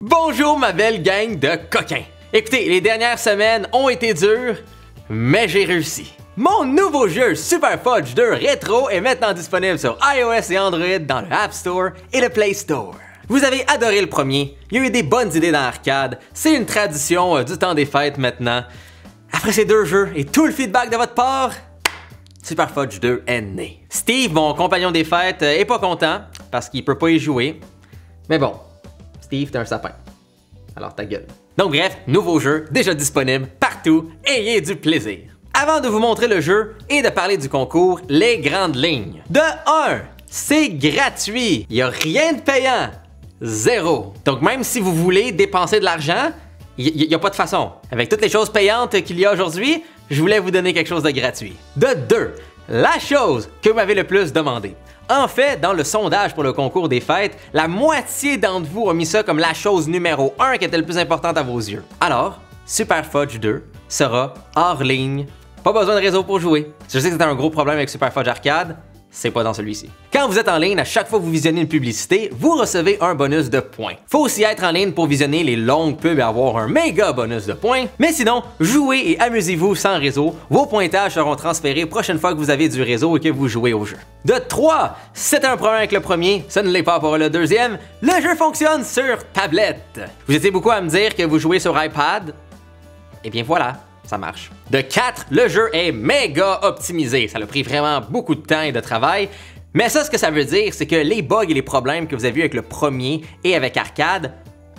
Bonjour ma belle gang de coquins! Écoutez, les dernières semaines ont été dures, mais j'ai réussi. Mon nouveau jeu Super Fudge 2 Retro est maintenant disponible sur iOS et Android dans le App Store et le Play Store. Vous avez adoré le premier, il y a eu des bonnes idées dans l'arcade, c'est une tradition du temps des fêtes maintenant. Après ces deux jeux et tout le feedback de votre part, Super Fudge 2 est né. Steve, mon compagnon des fêtes, est pas content parce qu'il peut pas y jouer. Mais bon, Steve, t'es un sapin. Alors ta gueule. Donc bref, nouveau jeu, déjà disponible partout, ayez du plaisir. Avant de vous montrer le jeu et de parler du concours, les grandes lignes. De 1, c'est gratuit, il n'y a rien de payant. 0. Donc même si vous voulez dépenser de l'argent, il n'y a pas de façon. Avec toutes les choses payantes qu'il y a aujourd'hui, je voulais vous donner quelque chose de gratuit. De 2, la chose que vous m'avez le plus demandé. En fait, dans le sondage pour le concours des fêtes, la moitié d'entre vous a mis ça comme la chose numéro 1 qui était le plus importante à vos yeux. Alors, Super Fudge 2 sera hors ligne. Pas besoin de réseau pour jouer. Je sais que c'était un gros problème avec Super Fudge Arcade, c'est pas dans celui-ci. Quand vous êtes en ligne, à chaque fois que vous visionnez une publicité, vous recevez un bonus de points. Faut aussi être en ligne pour visionner les longues pubs et avoir un méga bonus de points. Mais sinon, jouez et amusez-vous sans réseau. Vos pointages seront transférés prochaine fois que vous avez du réseau et que vous jouez au jeu. De 3, c'était un problème avec le premier, ça ne l'est pas pour le deuxième. Le jeu fonctionne sur tablette. Vous étiez beaucoup à me dire que vous jouez sur iPad. Eh bien voilà. Ça marche. De 4, le jeu est méga optimisé. Ça a pris vraiment beaucoup de temps et de travail. Mais ça, ce que ça veut dire, c'est que les bugs et les problèmes que vous avez vus avec le premier et avec Arcade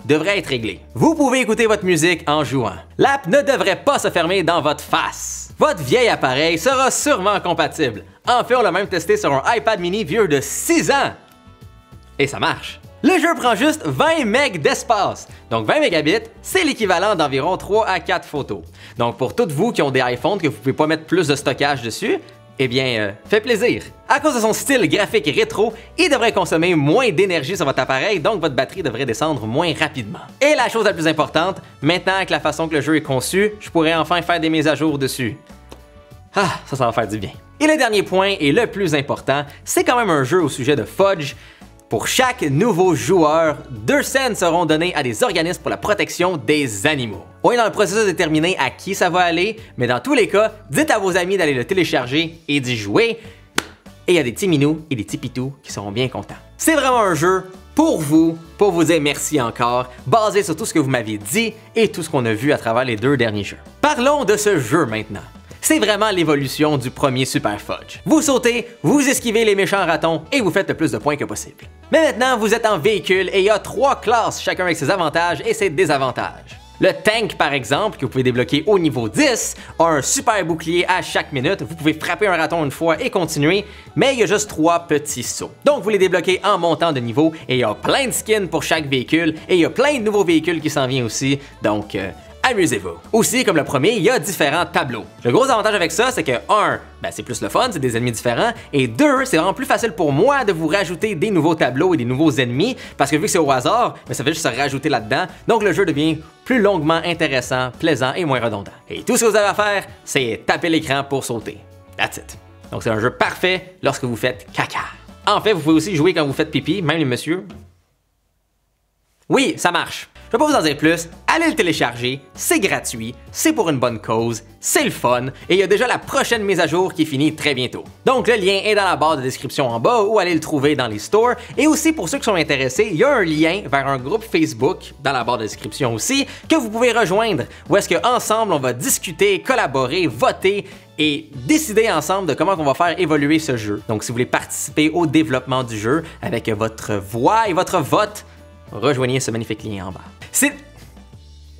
devraient être réglés. Vous pouvez écouter votre musique en jouant. L'app ne devrait pas se fermer dans votre face. Votre vieil appareil sera sûrement compatible. En fait, on l'a même testé sur un iPad mini vieux de 6 ans. Et ça marche. Le jeu prend juste 20 MB d'espace. Donc 20 mégabits, c'est l'équivalent d'environ 3 à 4 photos. Donc pour toutes vous qui ont des iPhones que vous pouvez pas mettre plus de stockage dessus, eh bien, fait plaisir. À cause de son style graphique rétro, il devrait consommer moins d'énergie sur votre appareil, donc votre batterie devrait descendre moins rapidement. Et la chose la plus importante, maintenant avec la façon que le jeu est conçu, je pourrais enfin faire des mises à jour dessus. Ah, ça va faire du bien. Et le dernier point, et le plus important, c'est quand même un jeu au sujet de fudge. Pour chaque nouveau joueur, 2 cents seront donnés à des organismes pour la protection des animaux. On est dans le processus de déterminer à qui ça va aller, mais dans tous les cas, dites à vos amis d'aller le télécharger et d'y jouer. Et il y a des petits minous et des petits pitous qui seront bien contents. C'est vraiment un jeu pour vous dire merci encore, basé sur tout ce que vous m'avez dit et tout ce qu'on a vu à travers les 2 derniers jeux. Parlons de ce jeu maintenant. C'est vraiment l'évolution du premier Super Fudge. Vous sautez, vous esquivez les méchants ratons et vous faites le plus de points que possible. Mais maintenant, vous êtes en véhicule et il y a 3 classes, chacun avec ses avantages et ses désavantages. Le tank, par exemple, que vous pouvez débloquer au niveau 10, a un super bouclier à chaque minute. Vous pouvez frapper un raton une fois et continuer, mais il y a juste 3 petits sauts. Donc vous les débloquez en montant de niveau et il y a plein de skins pour chaque véhicule et il y a plein de nouveaux véhicules qui s'en viennent aussi, donc amusez-vous. Aussi, comme le premier, il y a différents tableaux. Le gros avantage avec ça, c'est que 1, c'est plus le fun, c'est des ennemis différents, et 2, c'est vraiment plus facile pour moi de vous rajouter des nouveaux tableaux et des nouveaux ennemis, parce que vu que c'est au hasard, ça fait juste se rajouter là-dedans, donc le jeu devient plus longuement intéressant, plaisant et moins redondant. Et tout ce que vous avez à faire, c'est taper l'écran pour sauter. That's it. Donc c'est un jeu parfait lorsque vous faites caca. En fait, vous pouvez aussi jouer quand vous faites pipi, même les messieurs. Oui, ça marche. Je vais pas vous en dire plus, allez le télécharger, c'est gratuit, c'est pour une bonne cause, c'est le fun, et il y a déjà la prochaine mise à jour qui finit très bientôt. Donc le lien est dans la barre de description en bas ou allez le trouver dans les stores, et aussi pour ceux qui sont intéressés, il y a un lien vers un groupe Facebook, dans la barre de description aussi, que vous pouvez rejoindre, où est-ce qu'ensemble on va discuter, collaborer, voter, et décider ensemble de comment on va faire évoluer ce jeu. Donc si vous voulez participer au développement du jeu avec votre voix et votre vote, rejoignez ce magnifique lien en bas.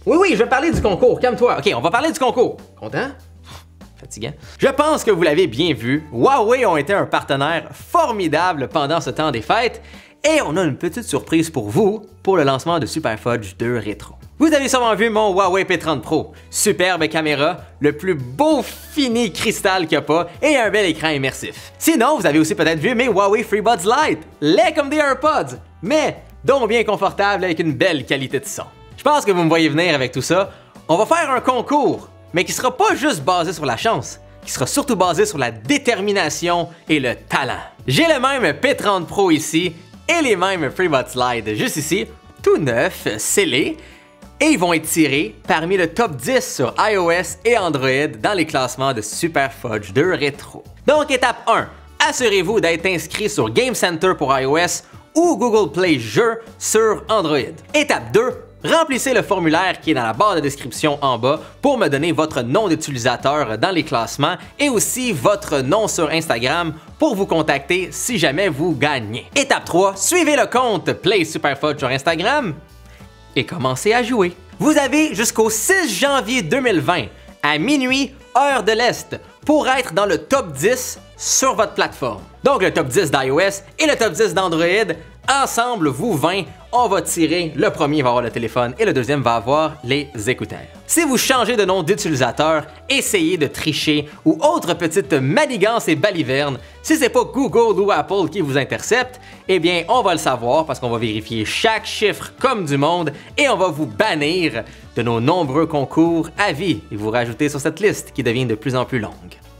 Oui, je vais parler du concours, calme-toi. Ok, on va parler du concours. Content? Fatigant. Je pense que vous l'avez bien vu, Huawei ont été un partenaire formidable pendant ce temps des fêtes et on a une petite surprise pour vous pour le lancement de Super Fudge 2 Retro. Vous avez sûrement vu mon Huawei P30 Pro. Superbe caméra, le plus beau fini cristal qu'il n'y a pas et un bel écran immersif. Sinon, vous avez aussi peut-être vu mes Huawei FreeBuds Lite, laid comme des AirPods, mais donc bien confortable avec une belle qualité de son. Je pense que vous me voyez venir avec tout ça. On va faire un concours, mais qui sera pas juste basé sur la chance, qui sera surtout basé sur la détermination et le talent. J'ai le même P30 Pro ici et les mêmes FreeBuds Lite juste ici, tout neufs, scellés, et ils vont être tirés parmi le top 10 sur iOS et Android dans les classements de Super Fudge 2 Rétro. Donc étape 1, assurez-vous d'être inscrit sur Game Center pour iOS ou Google Play Jeux sur Android. Étape 2, remplissez le formulaire qui est dans la barre de description en bas pour me donner votre nom d'utilisateur dans les classements et aussi votre nom sur Instagram pour vous contacter si jamais vous gagnez. Étape 3, suivez le compte Play Super Fudge sur Instagram et commencez à jouer. Vous avez jusqu'au 6 janvier 2020 à minuit, heure de l'Est, pour être dans le top 10 sur votre plateforme. Donc le top 10 d'iOS et le top 10 d'Android, ensemble, vous 20, on va tirer. Le premier va avoir le téléphone et le deuxième va avoir les écouteurs. Si vous changez de nom d'utilisateur, essayez de tricher ou autre petite manigance et baliverne, si c'est pas Google ou Apple qui vous intercepte, eh bien on va le savoir parce qu'on va vérifier chaque chiffre comme du monde et on va vous bannir de nos nombreux concours à vie et vous rajouter sur cette liste qui devient de plus en plus longue.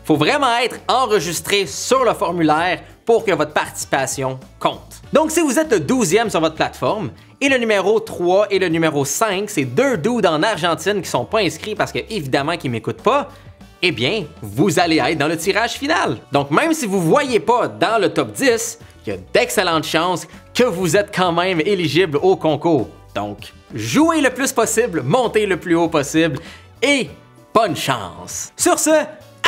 Faut vraiment être enregistré sur le formulaire pour que votre participation compte. Donc si vous êtes le 12e sur votre plateforme, et le numéro 3 et le numéro 5, c'est deux dudes en Argentine qui sont pas inscrits parce que évidemment qu'ils m'écoutent pas, eh bien, vous allez être dans le tirage final. Donc même si vous voyez pas dans le top 10, il y a d'excellentes chances que vous êtes quand même éligible au concours. Donc, jouez le plus possible, montez le plus haut possible et bonne chance! Sur ce,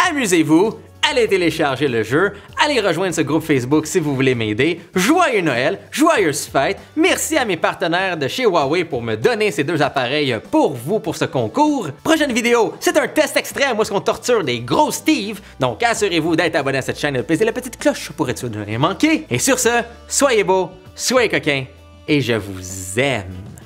amusez-vous, allez télécharger le jeu, allez rejoindre ce groupe Facebook si vous voulez m'aider. Joyeux Noël, joyeuses fêtes, merci à mes partenaires de chez Huawei pour me donner ces deux appareils pour vous pour ce concours. Prochaine vidéo, c'est un test extrême où est-ce qu'on torture des gros Steve, donc assurez-vous d'être abonné à cette chaîne et de peser la petite cloche pour être sûr de ne rien manquer. Et sur ce, soyez beaux, soyez coquins et je vous aime.